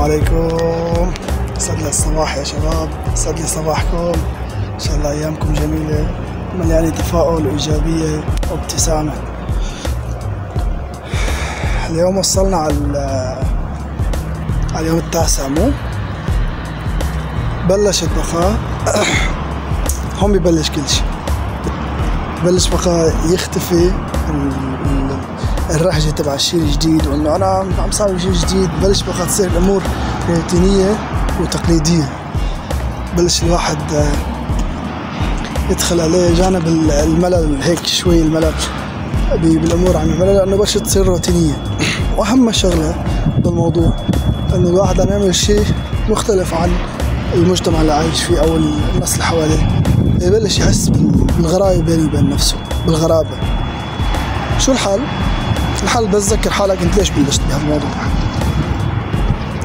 عليكم. يسعد لي الصباح يا شباب، يسعد لي صباحكم. ان شاء الله ايامكم جميله مليانه تفاؤل وايجابيه وابتسامه. اليوم وصلنا على اليوم التاسع، مو بلشت بقى هون ببلش كل شيء، ببلش بقى يختفي الرهجة تبع الشيء الجديد، وانه انا عم ساوي شيء جديد. بلش بقى تصير الامور روتينية وتقليدية، بلش الواحد يدخل عليه جانب الملل، هيك شوي الملل بالامور عم يعملها، لانه بلشت تصير روتينية. واهم شغلة بالموضوع انه الواحد عم يعمل شيء مختلف عن المجتمع اللي عايش فيه او الناس اللي حواليه، يبلش يحس بالغراية بينه وبين نفسه، بالغرابة. شو الحل؟ الحل بس ذكر حالك انت ليش بلشت بهذا الموضوع.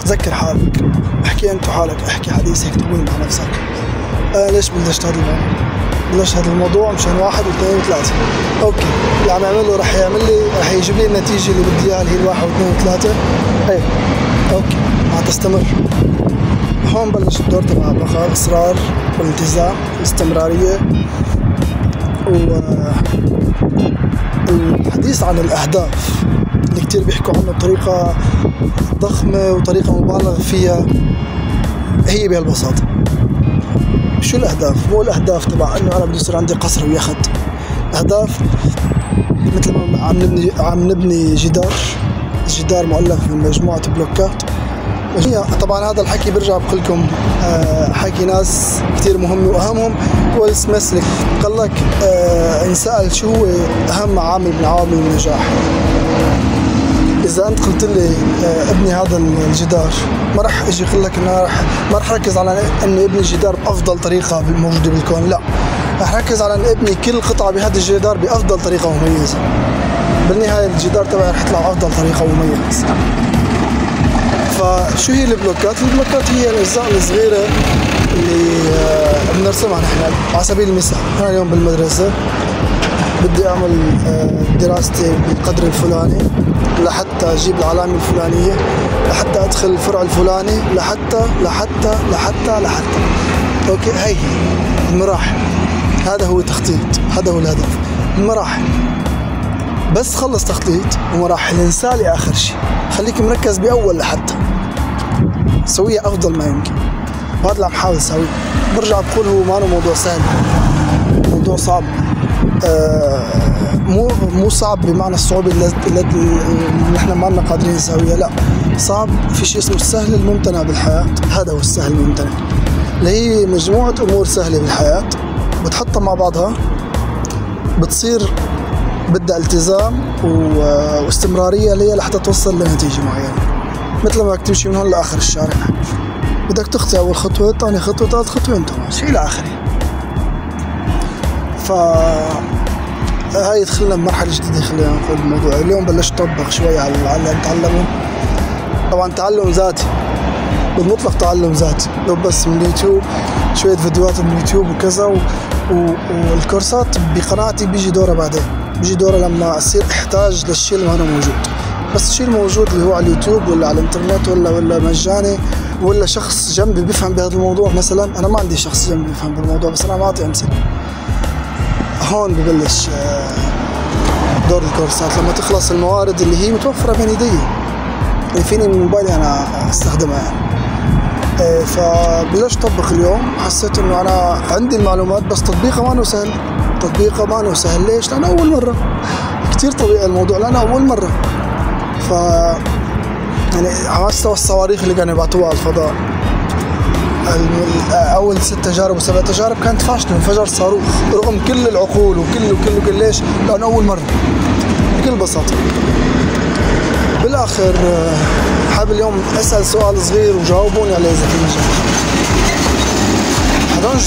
ذكر حالك، احكي انت وحالك، احكي حديث هيك تقول مع نفسك ليش بلشت هذا الموضوع؟ بلشت هذا الموضوع مشان واحد واثنين وثلاثة. اوكي، اللي عم يعمله رح يجيب لي النتيجة اللي بدي اياها، اللي هي الواحد واثنين وثلاثة. هي اوكي، ما تستمر. هون بلش الدور تبع بقى الاصرار والالتزام والاستمرارية والحديث عن الأهداف اللي كتير بيحكوا عنه بطريقة ضخمة وطريقة مبالغ فيها. هي بهالبساطة. شو الأهداف؟ مو الأهداف تبع إنه أنا بدي يصير عندي قصر ويخت. أهداف مثل ما عم نبني جدار مؤلف من مجموعة بلوكات. طبعا هذا الحكي برجع بقول لكم حكي ناس كتير مهم، واهمهم ويل سميث. قال لك انسأل شو هو اهم عامل من عوامل النجاح. اذا انت قلت لي ابني هذا الجدار، ما راح اجي اقول لك انه ما راح اركز على اني ابني جدار بافضل طريقه موجوده بالكون، لا، راح اركز على ان ابني كل قطعه بهذا الجدار بافضل طريقه مميزه. بالنهايه الجدار تبعي راح يطلع افضل طريقه مميزه. فشو هي البلوكات؟ البلوكات هي الاجزاء الصغيره اللي بنرسمها نحن. على سبيل المثال انا اليوم بالمدرسه بدي اعمل دراستي بالقدر الفلاني لحتى اجيب العلامه الفلانيه، لحتى ادخل الفرع الفلاني، لحتى اوكي. هي المراحل، هذا هو التخطيط، هذا هو الهدف. المراحل بس خلص تخطيط ومراحل، انسى لي اخر شيء، خليك مركز باول لحتى سويها افضل ما يمكن. وهذا اللي عم حاول اسويه. برجع بقول هو ما موضوع سهل، موضوع صعب. مو صعب بمعنى الصعوبة اللي نحن ما لنا قادرين نسويها، لا، صعب في شيء اسمه السهل الممتنع بالحياة. هذا هو السهل الممتنع، اللي هي مجموعة امور سهلة بالحياة بتحطها مع بعضها بتصير بدها التزام واستمرارية ليها لحتى توصل لنتيجة معينة. مثل ما بدك تمشي من هون لآخر الشارع، بدك تخطي أول خطوة، ثاني خطوة، ثالث خطوة، انت ماشي إلى آخره. هاي دخلنا بمرحلة جديدة، خلينا نقول الموضوع. اليوم بلشت أطبق شوي على اللي نتعلمه. طبعا تعلم ذاتي، بالمطلق تعلم ذاتي، لو بس من اليوتيوب شوية فيديوهات من اليوتيوب وكذا والكورسات بقناعتي بيجي دورة بعدين، بيجي دورة لما أصير احتاج للشيء اللي ما أنا موجود. بس الشيء الموجود اللي هو على اليوتيوب ولا على الانترنت ولا مجاني، ولا شخص جنبي بيفهم بهذا الموضوع. مثلا أنا ما عندي شخص جنبي بيفهم بالموضوع، بس أنا بعطي أمثلة. هون ببلش دور الكورسات لما تخلص الموارد اللي هي متوفرة بين يدي، اللي فيني من موبايلي أنا أستخدمها يعني. فبلشت أطبق اليوم. حسيت إنه أنا عندي المعلومات بس تطبيقها ما سهل. ليش؟ لأنه أول مرة. كتير طبيعي الموضوع لأنه أول مرة. يعني على مستوى الصواريخ اللي كانوا يبعتوها على الفضاء، أول 6 تجارب و7 تجارب كانت فاشلة، انفجر صاروخ رغم كل العقول وكل ليش؟ لأنه أول مرة، بكل بساطة. بالآخر حابب اليوم أسأل سؤال صغير وجاوبوني عليه إذا في مجال. هذول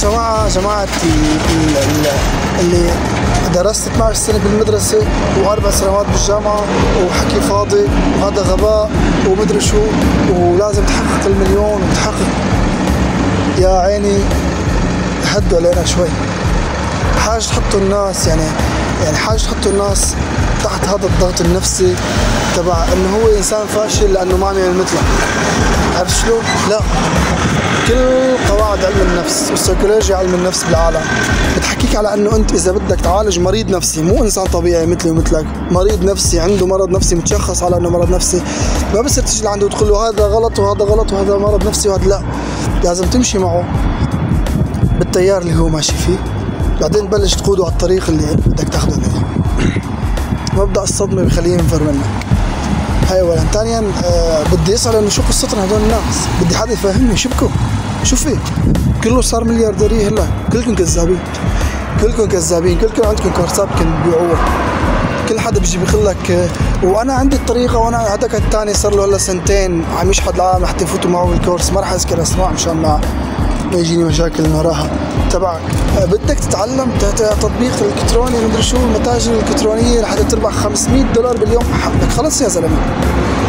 جماعة اللي درست 12 سنة بالمدرسة و4 سنوات بالجامعة وحكي فاضي وهذا غباء ومدري شو ولازم تحقق المليون وتحقق. يا عيني هدوا علينا شوي. حاجة تحطوا الناس يعني حاجة تحطوا الناس تحت هذا الضغط النفسي تبع انه هو انسان فاشل لانه ما عم يعمل مثله. عرفت شلون؟ لا، كل قواعد علم النفس والسيكولوجيا علم النفس بالعالم بتحكيك على انه انت اذا بدك تعالج مريض نفسي، مو انسان طبيعي مثلي ومثلك، مريض نفسي عنده مرض نفسي متشخص على انه مرض نفسي، ما بصير تيجي لعنده وتقول له هذا غلط وهذا غلط وهذا مرض نفسي وهذا لا، لازم تمشي معه بالتيار اللي هو ماشي فيه، بعدين تبلش تقوده على الطريق اللي بدك تاخذه عليه. مبدأ الصدمة بخليه ينفر منك. هاي اولا. ثانيا بدي اسال انه شو قصتنا هدول الناس؟ بدي حدا يفهمني شو بكم؟ شو في؟ كله صار مليارديريه هلا، كلكم كذابين، كلكم كذابين، كلكم عندكم كورسات بتبيعوها، كل حدا بيجي بيقول لك وانا عندي الطريقه، وانا هذاك الثاني صار له هلا سنتين عم يشحد العالم لحتى يفوتوا معه بالكورس، ما راح اذكر اسماء مشان ما يجيني مشاكل من وراها تبعك. بدك تتعلم تطبيق الالكتروني مدري شو، المتاجر الالكترونيه لحتى تربح $500 باليوم، بدك خلص يا زلمه.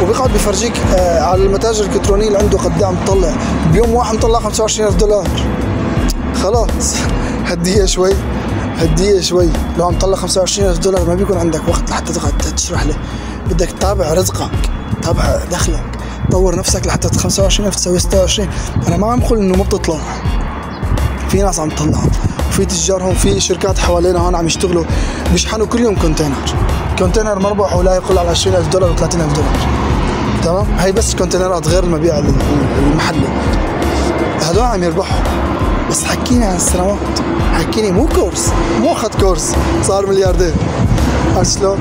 وبيقعد بيفرجيك على المتاجر الالكترونيه اللي عنده قد ايه عم تطلع، بيوم واحد مطلع $25,000. خلاص هديها شوي، هديها شوي. لو عم تطلع $25,000 ما بيكون عندك وقت لحتى تقعد تشرح له، بدك تتابع رزقك، تتابع دخلك، طور نفسك لحتى 25,000 تسوي 26. انا ما عم بقول انه ما بتطلع، في ناس عم تطلع، في تجار هون، في شركات حوالينا هون عم يشتغلوا بيشحنوا كل يوم كونتينر مربح ولا يقل على $20,000 و $30,000. تمام؟ هي بس كونتينرات غير المبيع المحلي. هذول عم يربحوا، بس حكيني عن السنوات، حكيني مو كورس، مو اخذ كورس صار ملياردير. عرفت شلون؟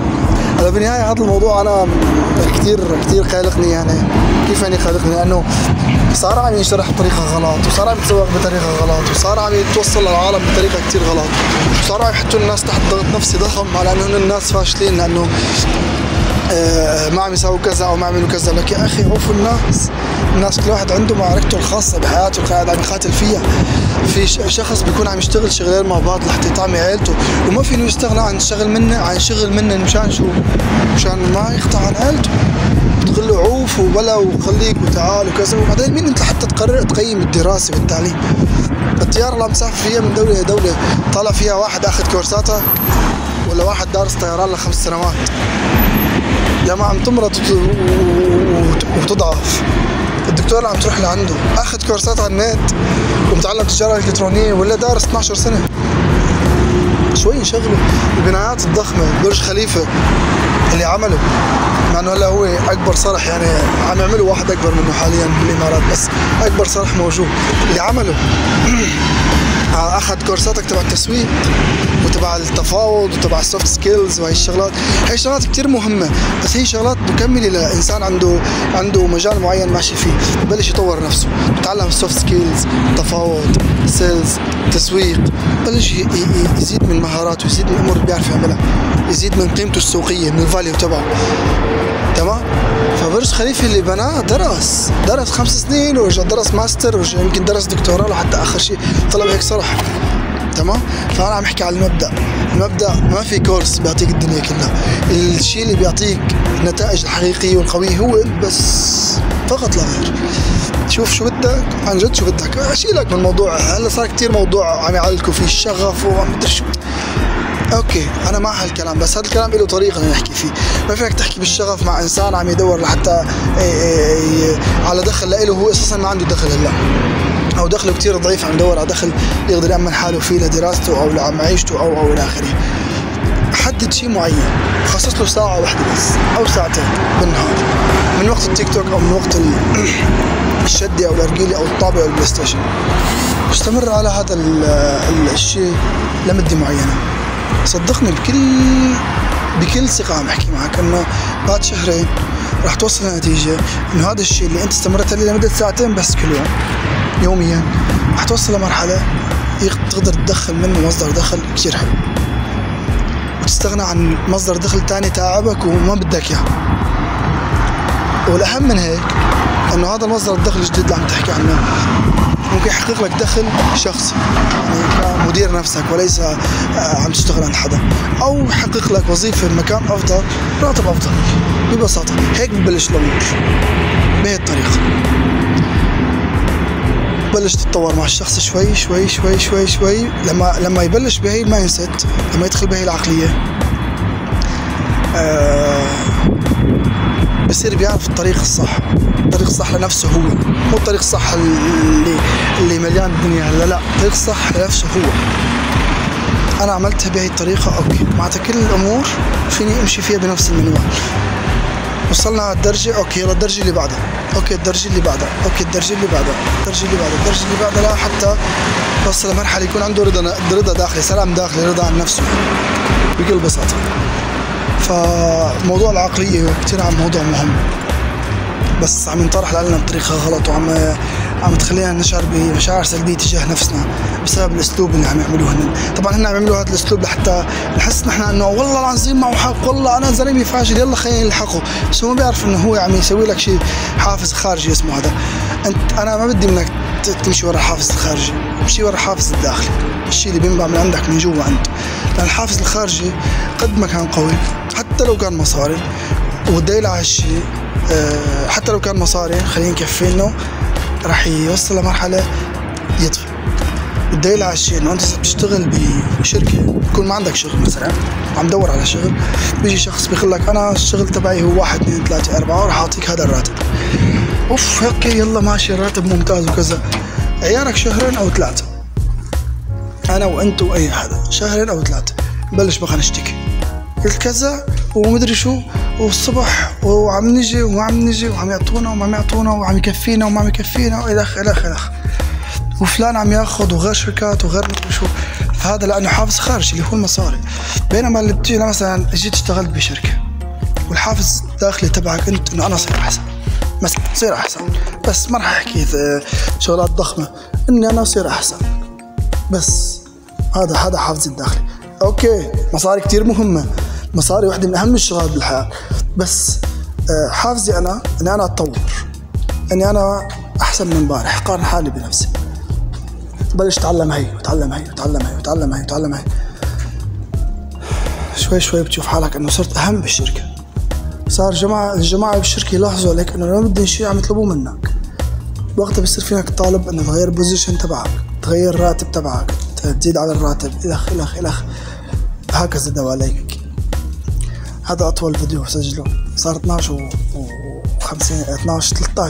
هلا بالنهاية هذا الموضوع أنا كثير قلقني، يعني كيف يعني قلقني؟ لأنه صار عم ينشرح بطريقة غلط، وصار عم يتسوق بطريقة غلط، وصار عم يتوصل للعالم بطريقة كثير غلط، وصار عم يحطوا الناس تحت ضغط نفسي ضخم على أنه الناس فاشلين لأنه ما عم يساووا كذا او ما عملوا كذا. لك يا اخي عوفوا الناس كل واحد عنده معركته الخاصه بحياته قاعد عم يقاتل فيها. في شخص بيكون عم يشتغل شغلين مع بعض لحتى يطعمي عيلته، وما فينه يستغنى عن شغل منه مشان شو؟ مشان ما يقطع عن عيلته. تقول له عوف وبلا وخليك وتعال وكذا، وبعدين مين انت لحتى تقرر تقيم الدراسه والتعليم؟ الطياره اللي عم تسافر فيها من دوله لدوله طالع فيها واحد اخذ كورساتها، ولا واحد دارس طيران ل5 سنوات؟ لما عم تمرض وتضعف، الدكتور اللي عم تروح لعنده اخذ كورسات على النت ومتعلم تجاره الكترونيه، ولا دارس 12 سنه؟ شوي انشغلوا. البنايات الضخمه، برج خليفه اللي عمله، مع انه هلا هو اكبر صرح، يعني عم يعملوا واحد اكبر منه حاليا بالامارات، بس اكبر صرح موجود اللي عمله. اخذ كورساتك تبع التسويق وتبع التفاوض وتبع السوفت سكيلز، وهي الشغلات، هي شغلات كتير مهمه، بس هي شغلات مكمله لانسان عنده مجال معين ماشي فيه، ببلش يطور نفسه، بتعلم السوفت سكيلز، تفاوض، سيلز، تسويق، بلش يزيد من مهاراته، يزيد من الامور اللي بيعرف يعملها، يزيد من قيمته السوقيه، من الفاليو تبعه. تمام؟ فبرج خليفه اللي بناه درس 5 سنين، ورجع درس ماستر، ورجع يمكن درس دكتوراه، لحتى اخر شيء طلب هيك صرح. تمام؟ فانا عم احكي على المبدا ما في كورس بيعطيك الدنيا كلها، الشيء اللي بيعطيك النتائج الحقيقيه والقويه هو بس، فقط لا غير. شوف شو بدك، عن جد شو بدك، اشيلك من الموضوع. هلا صار كثير موضوع عم يعلقوا فيه الشغف وعم مدري شو. اوكي انا مع هالكلام، بس هذا الكلام له طريقه نحكي فيه. ما فيك تحكي بالشغف مع انسان عم يدور لحتى على دخل له، هو اساسا ما عنده دخل هلا، او دخله كتير ضعيف، عم يدور على دخل يقدر يأمن حاله فيه لدراسته او لمعيشته او الى اخره. حدد شيء معين، خصص له ساعه واحده بس او ساعتين بالنهار، من وقت التيك توك او من وقت الشدة او الارجيله او الطابع او البلاي ستيشن. استمر على هذا الشيء لمده معينه. صدقني بكل ثقه عم احكي معك انه بعد شهرين راح توصل لنتيجه انه هذا الشيء اللي انت استمرت عليه لمده ساعتين بس كل يوم يوميا، راح توصل لمرحله تقدر تدخل منه مصدر دخل كثير حلو، وتستغنى عن مصدر دخل ثاني تعبك وما بدك اياه. والاهم من هيك انه هذا المصدر الدخل الجديد اللي عم تحكي عنه ممكن يحقق لك دخل شخصي، يعني كمدير نفسك وليس عم تشتغل عند حدا، او يحقق لك وظيفه بمكان افضل، راتب افضل. ببساطه هيك ببلش الامور بهي الطريقه. بلش تتطور مع الشخص شوي شوي شوي شوي شوي، لما يبلش بهي المايند سيت، لما يدخل بهي العقليه، بصير بيعرف الطريق الصح، الطريق الصح لنفسه هو، مو الطريق الصح اللي مليان الدنيا. لا، الطريق الصح لنفسه هو. انا عملتها بهي الطريقه، اوكي، معناتها كل الامور فيني امشي فيها بنفس المنوال. وصلنا على الدرجه، اوكي يلا الدرجه اللي بعدها، اوكي الدرجه اللي بعدها، اوكي الدرجه اللي بعدها، الدرجه اللي بعدها، الدرجه اللي بعدها، لا حتى وصل لمرحله يكون عنده رضا داخلي، سلام داخلي، رضا عن نفسه بكل بساطه. فموضوع العقليه كثير موضوع مهم، بس عم ينطرح لنا بطريقه غلط، عم تخلينا نشعر بمشاعر سلبيه تجاه نفسنا بسبب الاسلوب اللي عم يعملوه هن. طبعا هن عم يعملوا هذا الاسلوب لحتى نحس نحن انه والله العظيم معه حق، والله انا زلمه فاشل، يلا خلينا نلحقه، بس هو ما بيعرف انه هو عم يسوي لك شيء حافز خارجي اسمه هذا. انا ما بدي منك تمشي ورا الحافز الخارجي، امشي ورا الحافز الداخلي، الشيء اللي بينبع من عندك من جوا انت. لان الحافز الخارجي قد ما كان قوي، حتى لو كان مصاري، والدليل على هالشيء حتى لو كان مصاري خلينا نكفينه، راح يوصل لمرحله يطفي. الدليل على الشيء انه انت بتشتغل بشركه، بكون ما عندك شغل مثلا وعم دور على شغل، بيجي شخص بيقول لك انا الشغل تبعي هو 1 2 3 4 وراح اعطيك هذا الراتب. اوف اوكي يلا ماشي، الراتب ممتاز وكذا. عيارك شهرين او 3، انا وانت واي حدا شهرين او 3 نبلش بقى نشتكي الكذا ومدري شو، والصبح وعم نجي وما عم نجي، وعم يعطونا وما عم يعطونا، وعم يكفينا وما عم يكفينا، والخ الخ الخ، وفلان عم ياخذ وغير شركات وغير مدري شو. فهذا لانه حافز خارجي اللي هو المصاري. بينما اللي بتجي مثلا جيت اشتغلت بشركه والحافز الداخلي تبعك انت انه انا اصير احسن، مثلا اصير احسن، بس ما راح احكي شغلات ضخمه، اني انا اصير احسن بس. هذا حافزي الداخلي. اوكي مصاري كتير مهمه، مصاري واحدة من أهم الشغلات بالحياة، بس حافزي أنا إني أنا أتطور، إني أنا أحسن من امبارح، قارن حالي بنفسي، بلش أتعلم هي وأتعلم هي وأتعلم هي وأتعلم هي وأتعلم هي. شوي شوي بتشوف حالك إنه صرت أهم بالشركة، صار الجماعة بالشركة يلاحظوا عليك إنه لما بدهم شيء عم يطلبوه منك. وقتها بصير فينك تطالب إنه تغير بوزيشن تبعك، تغير الراتب تبعك، تزيد على الراتب، إلخ إلخ إلخ، هكذا دواليك. هذا أطول فيديو سجله، صار 12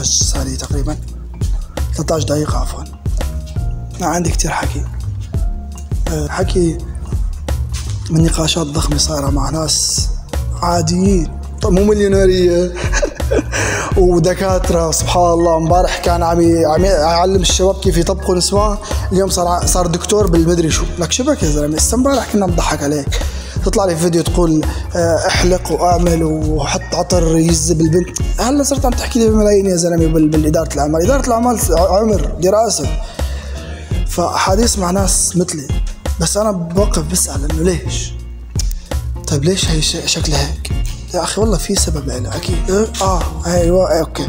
صار لي تقريبا 13 دقيقة عفوا. أنا عندي كتير حكي من نقاشات ضخمة صايرة مع ناس عاديين، مو مليونيرية ودكاترة. سبحان الله، امبارح كان عم يعلم الشباب كيف يطبخوا نسوان، اليوم صار دكتور بالمدري شو. لك شبك يا زلمة، امبارح كنا نضحك عليك، تطلع لي فيديو تقول احلق واعمل وحط عطر يجذب البنت. هلا صرت عم تحكي لي بملايين يا زلمه بالاداره الاعمال. اداره الاعمال عمر دراسه، فاحاديث مع ناس مثلي، بس انا بوقف بسال انه ليش؟ طيب ليش هي شكلها هيك؟ يا اخي والله في سبب لها اكيد. ايوه اوكي.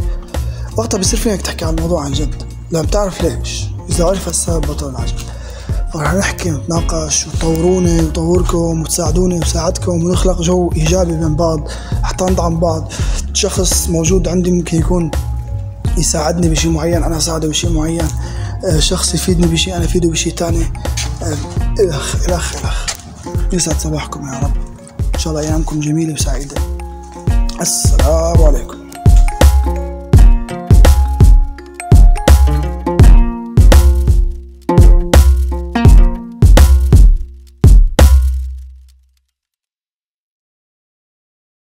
وقتها بصير فينك تحكي عن الموضوع عن جد، لما بتعرف ليش. اذا عرف السبب بطل العجب. فرح نحكي ونتناقش وتطوروني وطوركم وتساعدوني وساعدكم ونخلق جو إيجابي بين بعض حتى ندعم بعض. شخص موجود عندي ممكن يكون يساعدني بشيء معين، أنا أساعده بشيء معين. شخص يفيدني بشيء، أنا أفيده بشيء تاني. إلخ يسعد صباحكم يا رب، إن شاء الله أيامكم جميلة وسعيدة. السلام عليكم.